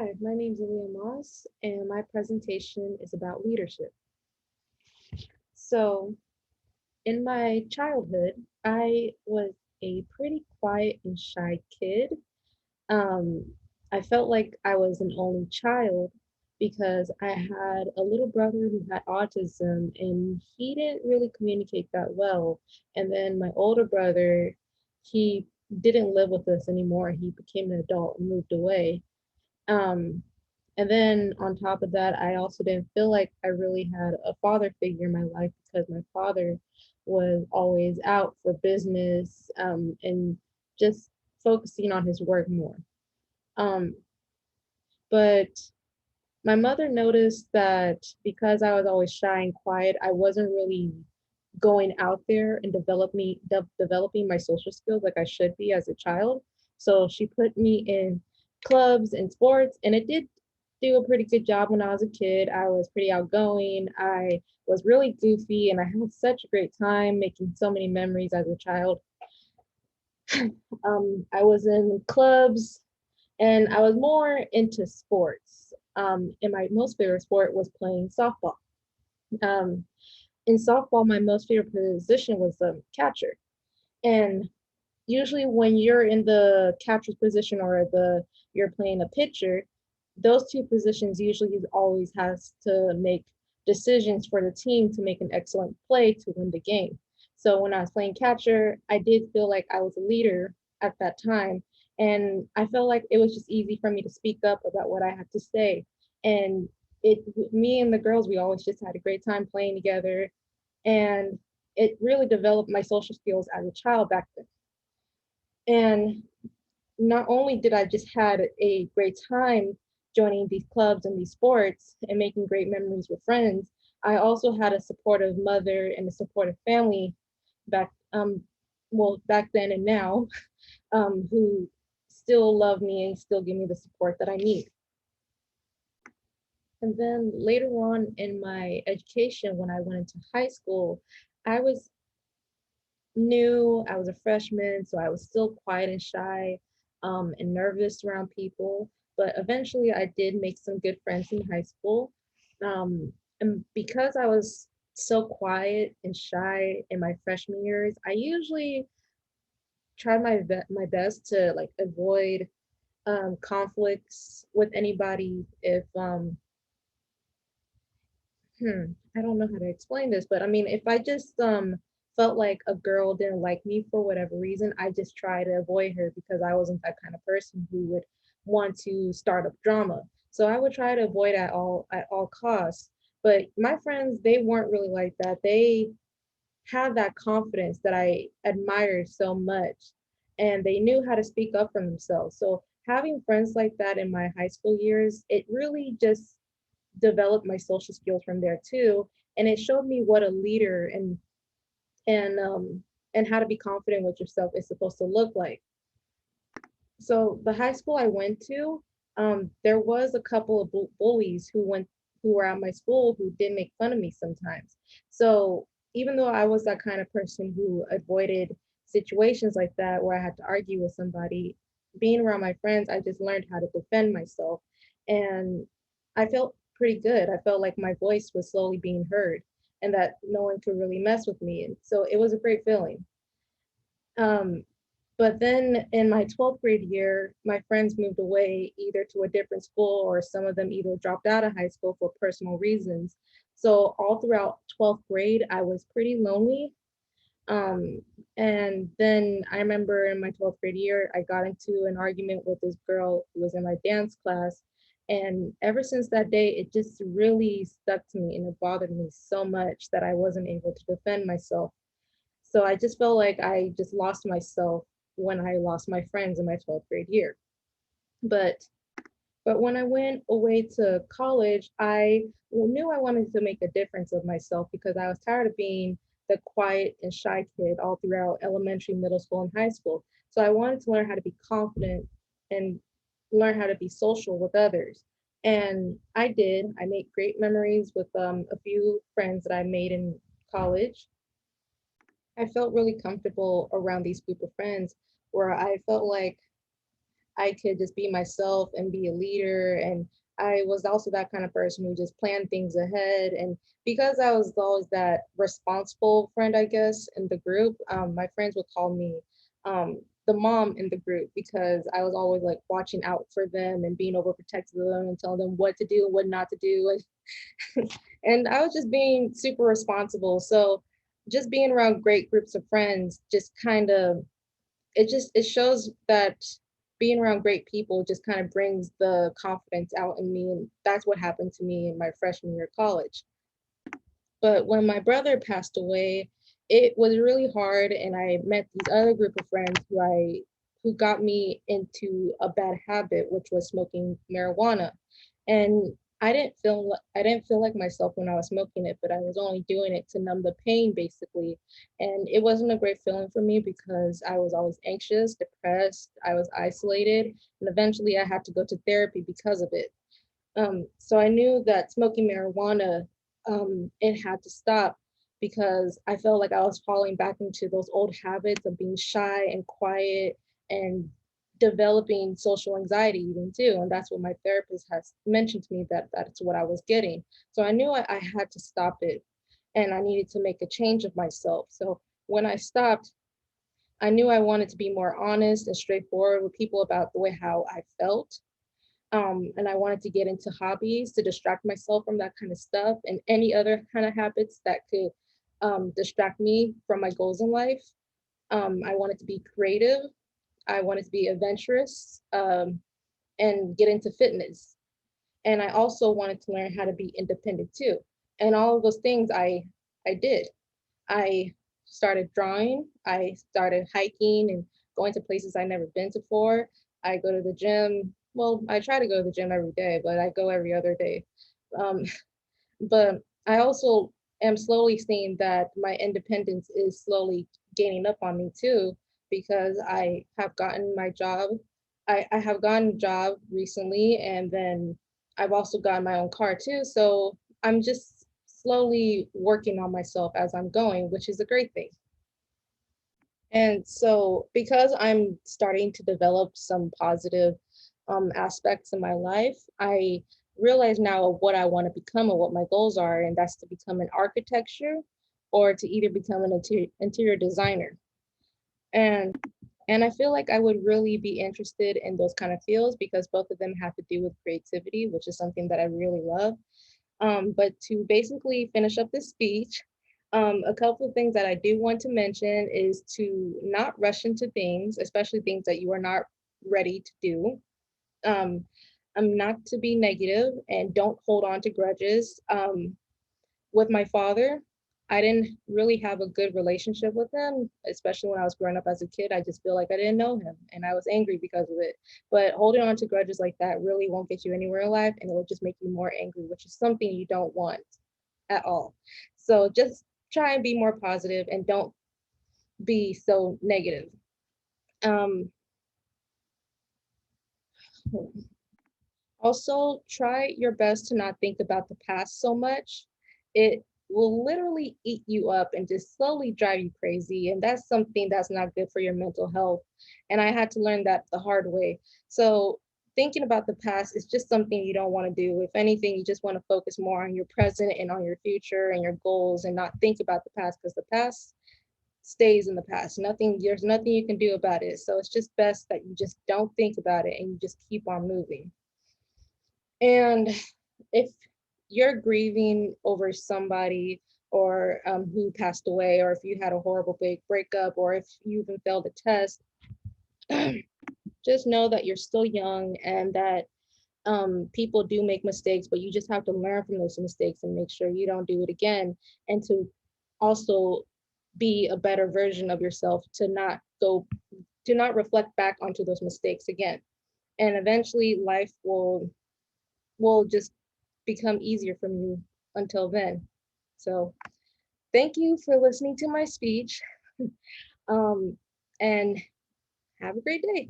Hi, my name is Aaliyah Moss, and my presentation is about leadership. So, in my childhood, I was a pretty quiet and shy kid. Um, I felt like I was an only child because I had a little brother who had autism, and he didn't really communicate that well. And then my older brother, he didn't live with us anymore. He became an adult and moved away. Um, and then on top of that, I also didn't feel like I really had a father figure in my life because my father was always out for business and just focusing on his work more. Um, but my mother noticed that because I was always shy and quiet, I wasn't really going out there and developing my social skills like I should be as a child. So she put me in clubs and sports, and it did do a pretty good job when I was a kid. I was pretty outgoing. I was really goofy, and I had such a great time making so many memories as a child. I was in clubs, and I was more into sports. And my most favorite sport was playing softball. Um, in softball, my most favorite position was the catcher. And usually when you're in the catcher's position or the you're playing a pitcher, those two positions usually always has to make decisions for the team to make an excellent play to win the game. So when I was playing catcher, I did feel like I was a leader at that time. And I felt like it was just easy for me to speak up about what I had to say. And it me and the girls, we always just had a great time playing together. And it really developed my social skills as a child back then. And not only did I just had a great time joining these clubs and these sports and making great memories with friends, I also had a supportive mother and a supportive family back back then and now who still love me and still give me the support that I need. And then later on in my education, when I went into high school, I was new. I was a freshman, so I was still quiet and shy and nervous around people. But eventually, I did make some good friends in high school. And because I was so quiet and shy in my freshman years, I usually tried my best to like avoid conflicts with anybody. If I don't know how to explain this, but I mean, if I just felt like a girl didn't like me for whatever reason, I just try to avoid her because I wasn't that kind of person who would want to start up drama. So I would try to avoid at all costs. But my friends, they weren't really like that. They had that confidence that I admired so much, and they knew how to speak up for themselves. So having friends like that in my high school years, it really just developed my social skills from there too, and it showed me what a leader and and how to be confident with yourself is supposed to look like. So the high school I went to, there was a couple of bullies who were at my school who did make fun of me sometimes. So even though I was that kind of person who avoided situations like that where I had to argue with somebody, being around my friends, I just learned how to defend myself, and I felt pretty good. I felt like my voice was slowly being heard, and that no one could really mess with me. And so it was a great feeling. Um, but then in my 12th grade year, my friends moved away either to a different school or some of them either dropped out of high school for personal reasons. So all throughout 12th grade, I was pretty lonely. Um, and then I remember in my 12th grade year, I got into an argument with this girl who was in my dance class. And ever since that day, it just really stuck to me and it bothered me so much that I wasn't able to defend myself. So I just felt like I just lost myself when I lost my friends in my 12th grade year. But but when I went away to college, I knew I wanted to make a difference of myself because I was tired of being the quiet and shy kid all throughout elementary, middle school, and high school. So I wanted to learn how to be confident and learn how to be social with others. And I did. I made great memories with a few friends that I made in college. I felt really comfortable around these group of friends where I felt like I could just be myself and be a leader. And I was also that kind of person who just planned things ahead. And because I was always that responsible friend, I guess, in the group, my friends would call me the mom in the group because I was always like watching out for them and being overprotective of them and telling them what to do and what not to do. And I was just being super responsible. So just being around great groups of friends just kind of it shows that being around great people just kind of brings the confidence out in me, and that's what happened to me in my freshman year of college. But when my brother passed away, it was really hard, and I met these other group of friends who got me into a bad habit, which was smoking marijuana. And I didn't feel like myself when I was smoking it, but I was only doing it to numb the pain basically. And it wasn't a great feeling for me because I was always anxious, depressed, I was isolated, and eventually I had to go to therapy because of it. So I knew that smoking marijuana, it had to stop because I felt like I was falling back into those old habits of being shy and quiet and developing social anxiety even too. And that's what my therapist has mentioned to me that that's what I was getting. So I knew I had to stop it and I needed to make a change of myself. So when I stopped, I knew I wanted to be more honest and straightforward with people about the way how I felt, and I wanted to get into hobbies to distract myself from that kind of stuff and any other kind of habits that could distract me from my goals in life. I wanted to be creative. I wanted to be adventurous and get into fitness. And I also wanted to learn how to be independent too. And all of those things I did. I started drawing. I started hiking and going to places I never been to before. I go to the gym. Well, I try to go to the gym every day, but I go every other day. Um, but I also am slowly seeing that my independence is slowly gaining up on me too, because I have gotten my job. I have gotten a job recently, and then I've also gotten my own car too. So I'm just slowly working on myself as I'm going, which is a great thing. And so, because I'm starting to develop some positive aspects in my life, I realize now what I want to become and what my goals are, and that's to become an architecture or to either become an interior designer. And and I feel like I would really be interested in those kind of fields because both of them have to do with creativity, which is something that I really love. But to basically finish up this speech, a couple of things that I do want to mention is to not rush into things, especially things that you are not ready to do. Um, not to be negative and don't hold on to grudges. With my father, I didn't really have a good relationship with him, especially when I was growing up as a kid. I just feel like I didn't know him and I was angry because of it. But holding on to grudges like that really won't get you anywhere in life and it will just make you more angry, which is something you don't want at all. So just try and be more positive and don't be so negative. Um, Also, try your best to not think about the past so much. It will literally eat you up and just slowly drive you crazy. And that's something that's not good for your mental health. And I had to learn that the hard way. So, thinking about the past is just something you don't want to do. If anything, you just want to focus more on your present and on your future and your goals and not think about the past because the past stays in the past. There's nothing you can do about it. So, it's just best that you just don't think about it and you just keep on moving. And if you're grieving over somebody or who passed away, or if you had a horrible big breakup, or if you even failed a test, just know that you're still young and that people do make mistakes, but you just have to learn from those mistakes and make sure you don't do it again. And to also be a better version of yourself to not reflect back onto those mistakes again. And eventually life will just become easier from you until then. So thank you for listening to my speech, and have a great day.